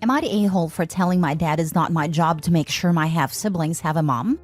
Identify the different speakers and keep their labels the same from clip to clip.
Speaker 1: Am I the a-hole for telling my dad it's not my job to make sure my half-siblings have a mom?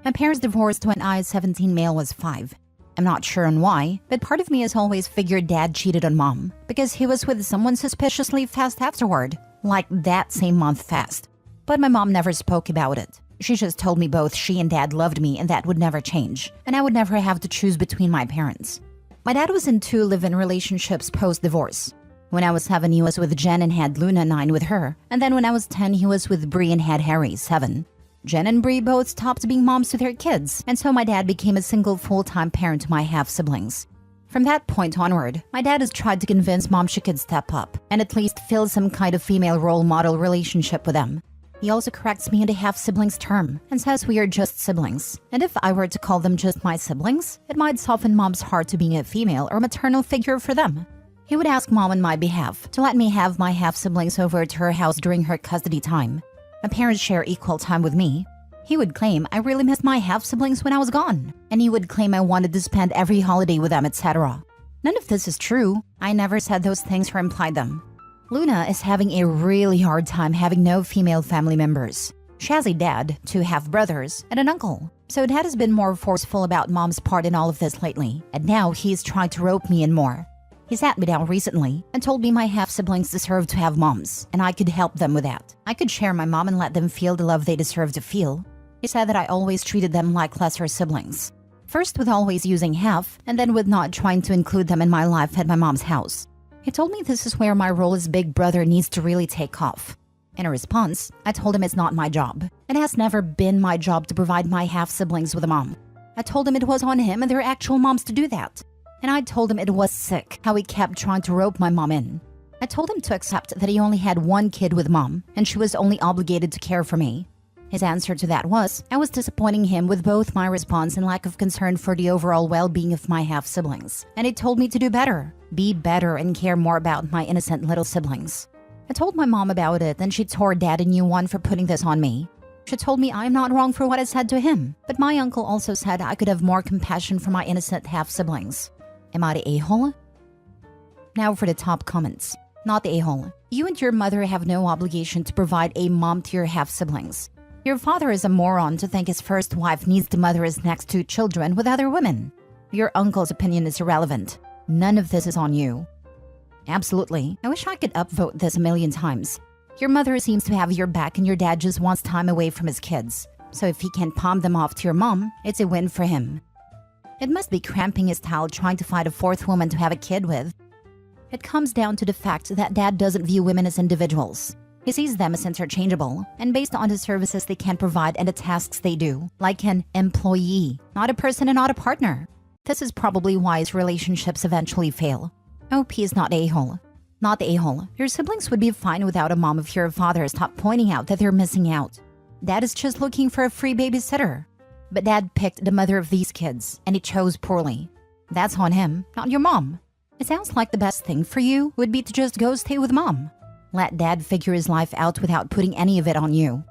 Speaker 1: My parents divorced when I, 17, male, was 5. I'm not sure on why, but part of me has always figured dad cheated on mom because he was with someone suspiciously fast afterward, like that same month fast. But my mom never spoke about it. She just told me both she and dad loved me and that would never change, and I would never have to choose between my parents. My dad was in 2 live-in relationships post-divorce. When I was 7, he was with Jen and had Luna, 9, with her, and then when I was 10, he was with Bree and had Harry, 7. Jen and Bree both stopped being moms to their kids, and so my dad became a single full-time parent to my half-siblings. From that point onward, my dad has tried to convince mom she could step up and at least fill some kind of female role model relationship with them. He also corrects me in the half-siblings term and says we are just siblings. And if I were to call them just my siblings, it might soften mom's heart to being a female or maternal figure for them. He would ask mom on my behalf to let me have my half-siblings over to her house during her custody time. My parents share equal time with me. He would claim I really missed my half-siblings when I was gone, and he would claim I wanted to spend every holiday with them, etc. None of this is true. I never said those things or implied them. Luna is having a really hard time having no female family members. She has a dad, 2 half-brothers, and an uncle. So dad has been more forceful about mom's part in all of this lately, and now he's trying to rope me in more. He sat me down recently and told me my half-siblings deserve to have moms, and I could help them with that. I could share my mom and let them feel the love they deserve to feel. He said that I always treated them like lesser siblings. First with always using half, and then with not trying to include them in my life at my mom's house. He told me this is where my role as big brother needs to really take off. In a response, I told him it's not my job. It has never been my job to provide my half-siblings with a mom. I told him it was on him and their actual moms to do that. And I told him it was sick how he kept trying to rope my mom in. I told him to accept that he only had 1 kid with mom, and she was only obligated to care for me. His answer to that was, I was disappointing him with both my response and lack of concern for the overall well-being of my half-siblings. And he told me to do better, be better, and care more about my innocent little siblings. I told my mom about it, and she tore dad a new one for putting this on me. She told me I'm not wrong for what I said to him, but my uncle also said I could have more compassion for my innocent half-siblings. Am I the a-hole? Now for the top comments. Not the a-hole. You and your mother have no obligation to provide a mom to your half-siblings. Your father is a moron to think his first wife needs to mother his next 2 children with other women. Your uncle's opinion is irrelevant. None of this is on you. Absolutely. I wish I could upvote this a million times. Your mother seems to have your back and your dad just wants time away from his kids. So if he can palm them off to your mom, it's a win for him. It must be cramping his style trying to find a 4th woman to have a kid with. It comes down to the fact that dad doesn't view women as individuals. He sees them as interchangeable, and based on the services they can provide and the tasks they do, like an employee, not a person and not a partner. This is probably why his relationships eventually fail. OP is not a-hole. Not the a-hole. Your siblings would be fine without a mom if your father stopped pointing out that they're missing out. Dad is just looking for a free babysitter. But dad picked the mother of these kids, and he chose poorly. That's on him, not your mom. It sounds like the best thing for you would be to just go stay with mom. Let dad figure his life out without putting any of it on you.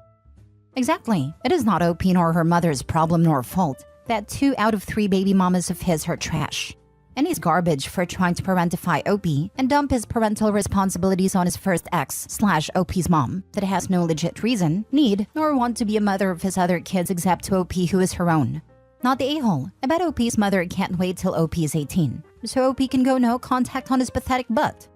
Speaker 1: Exactly. It is not OP nor her mother's problem nor fault that 2 out of 3 baby mamas of his are trash. And he's garbage for trying to parentify OP and dump his parental responsibilities on his first ex/OP's mom that has no legit reason, need, nor want to be a mother of his other kids except to OP who is her own. Not the a-hole. I bet OP's mother can't wait till OP is 18, so OP can go no contact on his pathetic butt.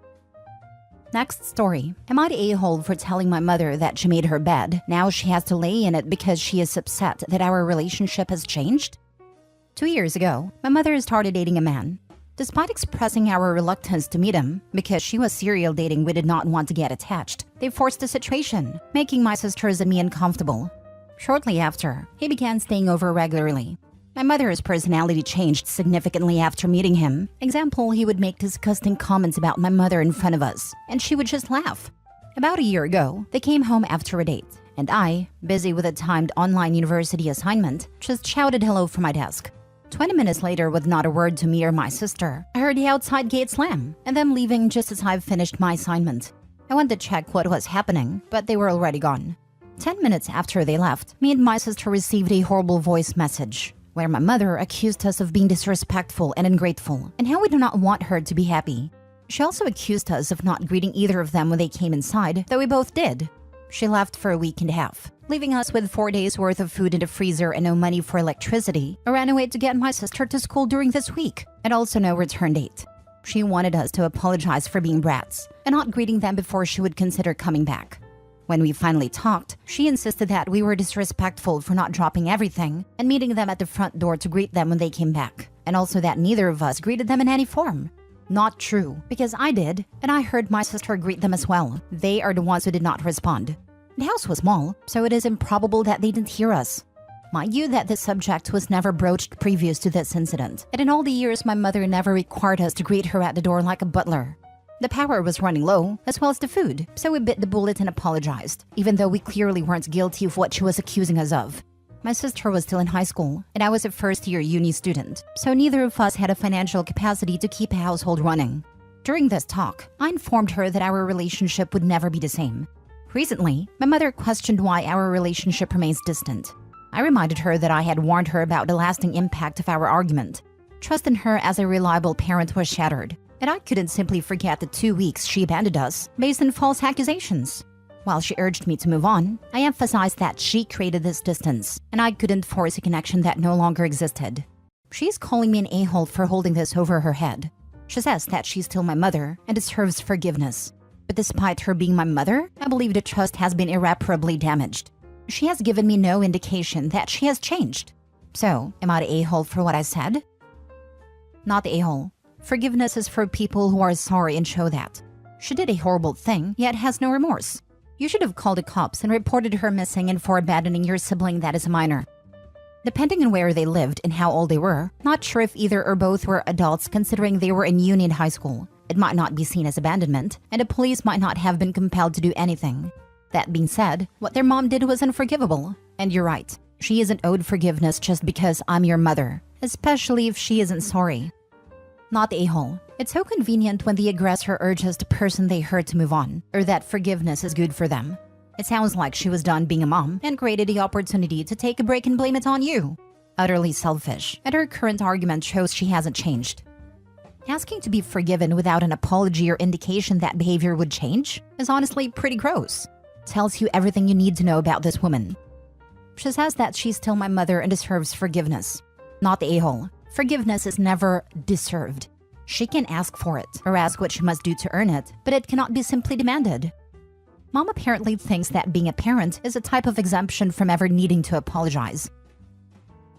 Speaker 1: Next story. Am I the a-hole for telling my mother that she made her bed? Now she has to lay in it because she is upset that our relationship has changed? 2 years ago, my mother started dating a man. Despite expressing our reluctance to meet him, because she was serial dating we did not want to get attached, they forced the situation, making my sisters and me uncomfortable. Shortly after, he began staying over regularly. My mother's personality changed significantly after meeting him. Example, he would make disgusting comments about my mother in front of us, and she would just laugh. About a year ago, they came home after a date, and I, busy with a timed online university assignment, just shouted hello from my desk. 20 minutes later, with not a word to me or my sister, I heard the outside gate slam, and them leaving just as I finished my assignment. I went to check what was happening, but they were already gone. 10 minutes after they left, me and my sister received a horrible voice message, where my mother accused us of being disrespectful and ungrateful, and how we do not want her to be happy. She also accused us of not greeting either of them when they came inside, though we both did. She left for a week and a half, leaving us with 4 days worth of food in the freezer and no money for electricity. I ran away to get my sister to school during this week, and also no return date. She wanted us to apologize for being brats and not greeting them before she would consider coming back. When we finally talked, she insisted that we were disrespectful for not dropping everything and meeting them at the front door to greet them when they came back, and also that neither of us greeted them in any form. Not true, because I did, and I heard my sister greet them as well. They are the ones who did not respond. The house was small, so it is improbable that they didn't hear us. Mind you that this subject was never broached previous to this incident, and in all the years my mother never required us to greet her at the door like a butler. The power was running low, as well as the food, so we bit the bullet and apologized, even though we clearly weren't guilty of what she was accusing us of. My sister was still in high school, and I was a first-year uni student, so neither of us had a financial capacity to keep a household running. During this talk, I informed her that our relationship would never be the same. Recently, my mother questioned why our relationship remains distant. I reminded her that I had warned her about the lasting impact of our argument. Trust in her as a reliable parent was shattered, and I couldn't simply forget the 2 weeks she abandoned us based on false accusations. While she urged me to move on, I emphasized that she created this distance, and I couldn't force a connection that no longer existed. She's calling me an a-hole for holding this over her head. She says that she's still my mother and deserves forgiveness. But despite her being my mother, I believe the trust has been irreparably damaged. She has given me no indication that she has changed. So, am I the a-hole for what I said? Not the a-hole. Forgiveness is for people who are sorry and show that. She did a horrible thing, yet has no remorse. You should have called the cops and reported her missing and for abandoning your sibling that is a minor. Depending on where they lived and how old they were, not sure if either or both were adults considering they were in Union High School. It might not be seen as abandonment, and the police might not have been compelled to do anything. That being said, what their mom did was unforgivable. And you're right, she isn't owed forgiveness just because I'm your mother, especially if she isn't sorry. Not the a-hole. It's so convenient when the aggressor urges the person they hurt to move on, or that forgiveness is good for them. It sounds like she was done being a mom and created the opportunity to take a break and blame it on you. Utterly selfish, and her current argument shows she hasn't changed. Asking to be forgiven without an apology or indication that behavior would change is honestly pretty gross. Tells you everything you need to know about this woman. She says that she's still my mother and deserves forgiveness. Not the a-hole. Forgiveness is never deserved. She can ask for it, or ask what she must do to earn it, but it cannot be simply demanded. Mom apparently thinks that being a parent is a type of exemption from ever needing to apologize.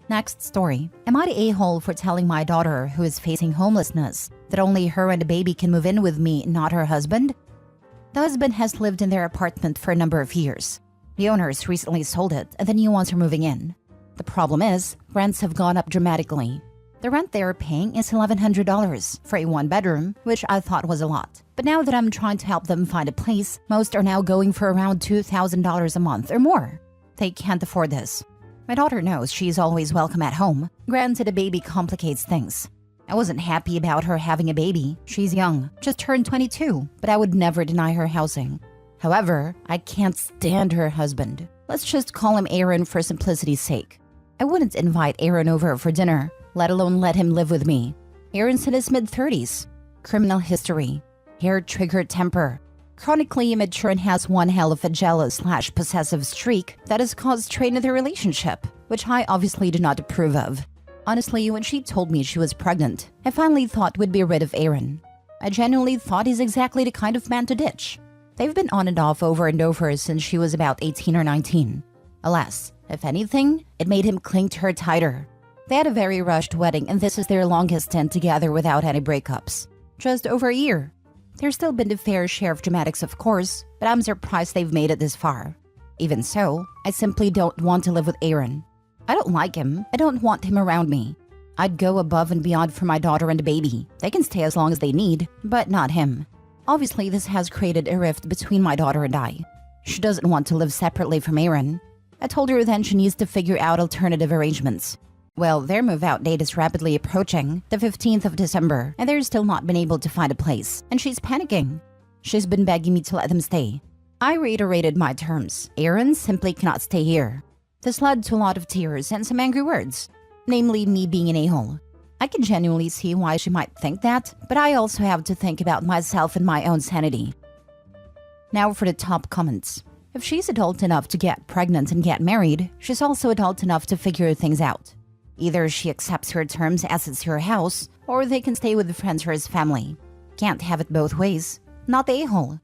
Speaker 1: Next story. Am I the a-hole for telling my daughter, who is facing homelessness, that only her and the baby can move in with me, not her husband? The husband has lived in their apartment for a number of years. The owners recently sold it, and the new ones are moving in. The problem is, rents have gone up dramatically. The rent they are paying is $1,100 for a one-bedroom, which I thought was a lot. But now that I'm trying to help them find a place, most are now going for around $2,000 a month or more. They can't afford this. My daughter knows she's always welcome at home. Granted, a baby complicates things. I wasn't happy about her having a baby. She's young, just turned 22, but I would never deny her housing. However, I can't stand her husband. Let's just call him Aaron for simplicity's sake. I wouldn't invite Aaron over for dinner, let alone let him live with me. Aaron's in his mid-30s. Criminal history. Hair-triggered temper. Chronically immature and has one hell of a jealous/possessive streak that has caused strain in their relationship, which I obviously do not approve of. Honestly, when she told me she was pregnant, I finally thought we'd be rid of Aaron. I genuinely thought he's exactly the kind of man to ditch. They've been on and off over and over since she was about 18 or 19. Alas, if anything, it made him cling to her tighter. They had a very rushed wedding, and this is their longest stint together without any breakups. Just over a year. There's still been the fair share of dramatics, of course, but I'm surprised they've made it this far. Even so, I simply don't want to live with Aaron. I don't like him. I don't want him around me. I'd go above and beyond for my daughter and the baby. They can stay as long as they need, but not him. Obviously, this has created a rift between my daughter and I. She doesn't want to live separately from Aaron. I told her then she needs to figure out alternative arrangements. Well, their move-out date is rapidly approaching, the 15th of December, and they're still not been able to find a place, and she's panicking. She's been begging me to let them stay. I reiterated my terms. Aaron simply cannot stay here. This led to a lot of tears and some angry words, namely me being an a-hole. I can genuinely see why she might think that, but I also have to think about myself and my own sanity. Now for the top comments. If she's adult enough to get pregnant and get married, she's also adult enough to figure things out. Either she accepts her terms as it's her house, or they can stay with friends or his family. Can't have it both ways. Not the a-hole.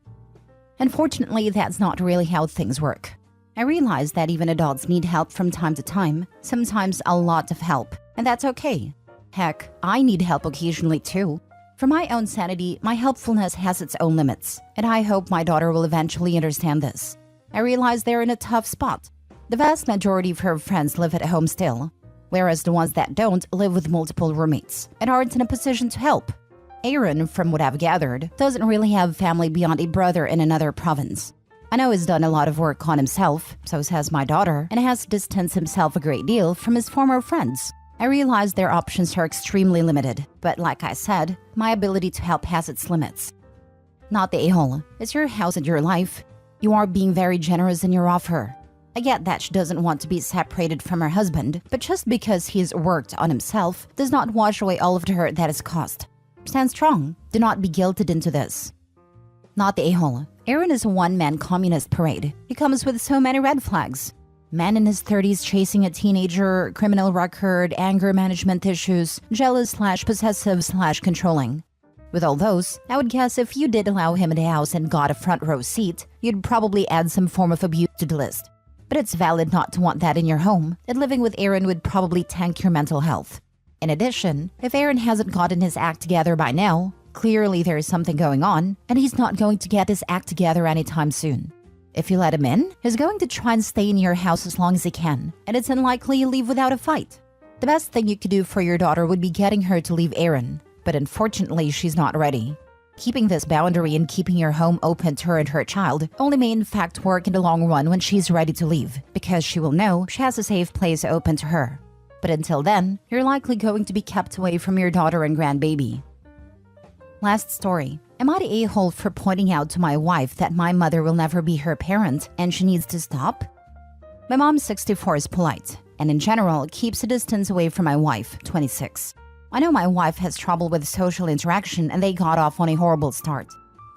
Speaker 1: Unfortunately, that's not really how things work. I realize that even adults need help from time to time, sometimes a lot of help, and that's okay. Heck, I need help occasionally too. For my own sanity, my helpfulness has its own limits, and I hope my daughter will eventually understand this. I realize they're in a tough spot. The vast majority of her friends live at home still, whereas the ones that don't live with multiple roommates and aren't in a position to help. Aaron, from what I've gathered, doesn't really have family beyond a brother in another province. I know he's done a lot of work on himself, so has my daughter, and has distanced himself a great deal from his former friends. I realize their options are extremely limited, but like I said, my ability to help has its limits. Not the a-hole. It's your house and your life. You are being very generous in your offer. I get that she doesn't want to be separated from her husband, but just because he's worked on himself does not wash away all of the hurt that has caused. Stand strong. Do not be guilted into this. Not the a-hole. Aaron is a one-man communist parade. He comes with so many red flags. Man in his 30s chasing a teenager, criminal record, anger management issues, jealous/possessive/controlling. With all those, I would guess if you did allow him in the house and got a front row seat, you'd probably add some form of abuse to the list. But it's valid not to want that in your home, and living with Aaron would probably tank your mental health. In addition, if Aaron hasn't gotten his act together by now, clearly there is something going on, and he's not going to get his act together anytime soon. If you let him in, he's going to try and stay in your house as long as he can, and it's unlikely he'll leave without a fight. The best thing you could do for your daughter would be getting her to leave Aaron, but unfortunately she's not ready. Keeping this boundary and keeping your home open to her and her child only may in fact work in the long run when she's ready to leave, because she will know she has a safe place open to her. But until then, you're likely going to be kept away from your daughter and grandbaby. Last story. Am I the a-hole for pointing out to my wife that my mother will never be her parent and she needs to stop? My mom, 64, is polite, and in general keeps a distance away from my wife, 26. I know my wife has trouble with social interaction and they got off on a horrible start.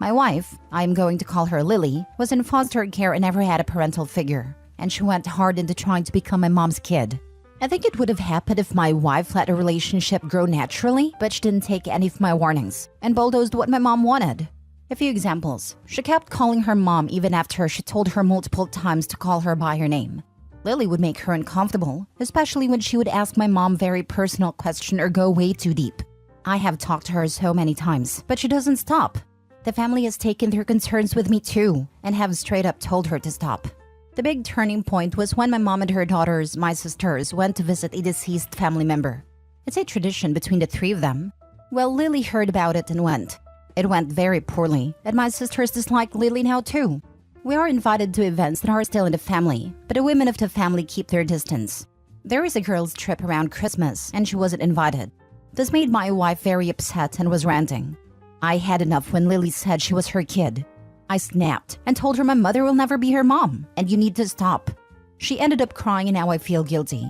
Speaker 1: My wife, I am going to call her Lily, was in foster care and never had a parental figure, and she went hard into trying to become my mom's kid. I think it would have happened if my wife let a relationship grow naturally, but she didn't take any of my warnings and bulldozed what my mom wanted. A few examples. She kept calling her mom even after she told her multiple times to call her by her name. Lily would make her uncomfortable, especially when she would ask my mom very personal question or go way too deep. I have talked to her so many times, but she doesn't stop. The family has taken their concerns with me too, and have straight up told her to stop. The big turning point was when my mom and her daughters, my sisters, went to visit a deceased family member. It's a tradition between the three of them. Well, Lily heard about it and went. It went very poorly, and my sisters dislike Lily now too. We are invited to events that are still in the family, but the women of the family keep their distance. There is a girls' trip around Christmas, and she wasn't invited. This made my wife very upset and was ranting. I had enough when Lily said she was her kid. I snapped and told her my mother will never be her mom, and you need to stop. She ended up crying and now I feel guilty.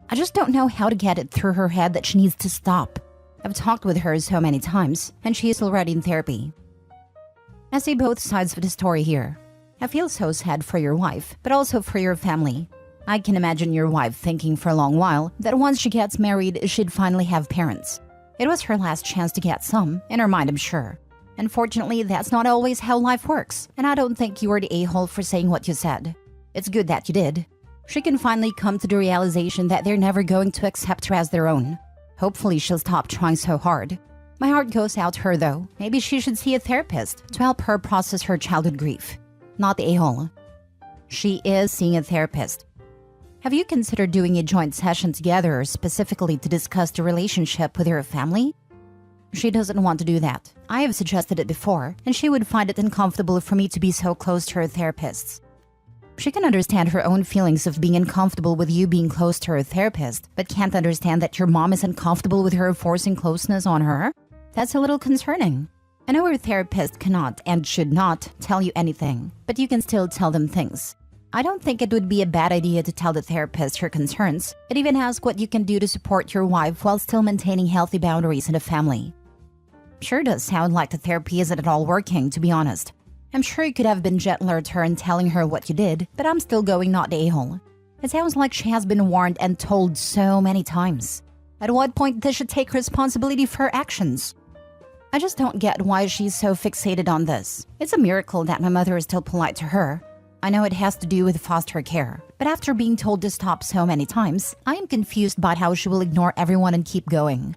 Speaker 1: I just don't know how to get it through her head that she needs to stop. I've talked with her so many times, and she is already in therapy. I see both sides of the story here. I feel so sad for your wife, but also for your family. I can imagine your wife thinking for a long while that once she gets married, she'd finally have parents. It was her last chance to get some, in her mind I'm sure. Unfortunately, that's not always how life works, and I don't think you were the a-hole for saying what you said. It's good that you did. She can finally come to the realization that they're never going to accept her as their own. Hopefully she'll stop trying so hard. My heart goes out to her though. Maybe she should see a therapist to help her process her childhood grief. Not the a-hole. She is seeing a therapist. Have you considered doing a joint session together specifically to discuss the relationship with your family? She doesn't want to do that. I have suggested it before, and she would find it uncomfortable for me to be so close to her therapists. She can understand her own feelings of being uncomfortable with you being close to her therapist, but can't understand that your mom is uncomfortable with her forcing closeness on her? That's a little concerning. I know her therapist cannot and should not tell you anything, but you can still tell them things. I don't think it would be a bad idea to tell the therapist your concerns, and even ask what you can do to support your wife while still maintaining healthy boundaries in the family. Sure does sound like the therapy isn't at all working, to be honest. I'm sure you could have been gentler to her in telling her what you did, but I'm still going not the a-hole. It sounds like she has been warned and told so many times. At what point does she take responsibility for her actions? I just don't get why she's so fixated on this. It's a miracle that my mother is still polite to her. I know it has to do with foster care, but after being told to stop so many times, I am confused about how she will ignore everyone and keep going.